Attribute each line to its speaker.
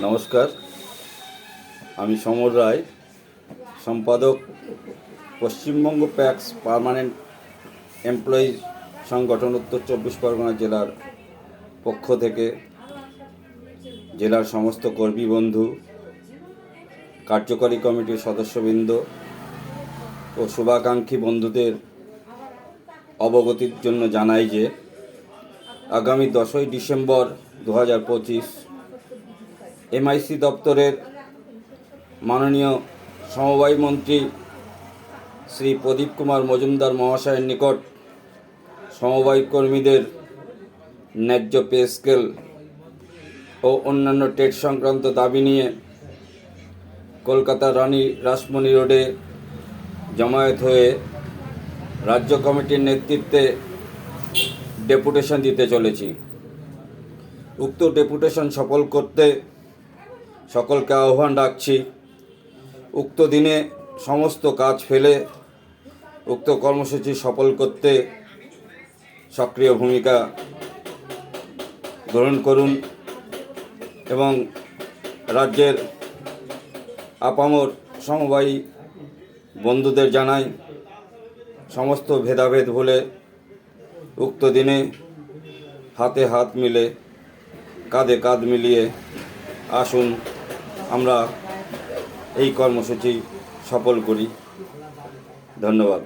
Speaker 1: নমস্কার, আমি সমর রায়, সম্পাদক, পশ্চিমবঙ্গ প্যাক্স পার্মানেন্ট এমপ্লয়িজ সংগঠন উত্তর 24 পরগনা জেলার পক্ষ থেকে জেলার সমস্ত কর্মী বন্ধু, কার্যকরী কমিটির সদস্যবৃন্দ ও শুভাকাঙ্ক্ষী বন্ধুদের অবগতির জন্য জানাই যে আগামী 10ই ডিসেম্বর 2025 এমআইসি দপ্তরের মাননীয় সমবায় মন্ত্রী শ্রী প্রদীপ কুমার মজুমদার মহাশয়ের নিকট সমবায় কর্মীদের ন্যায্য পে স্কেল ও অন্যান্য ট্রেড সংক্রান্ত দাবি নিয়ে কলকাতা রানী রাসমণি রোডে জমায়েত হয়ে রাজ্য কমিটির নেতৃত্বে ডেপুটেশন দিতে চলেছি। উক্ত ডেপুটেশন সফল করতে সকলকে আহ্বান রাখছি। উক্ত দিনে সমস্ত কাজ ফেলে উক্ত কর্মসূচি সফল করতে সক্রিয় ভূমিকা গ্রহণ করুন এবং রাজ্যের আপামর সমবায়ী বন্ধুদের জানাই, সমস্ত ভেদাভেদ ভুলে উক্ত দিনে হাতে হাত মিলে কাঁধে কাঁধ মিলিয়ে আসুন, আমরা এই কর্মসূচি সফল করি। ধন্যবাদ।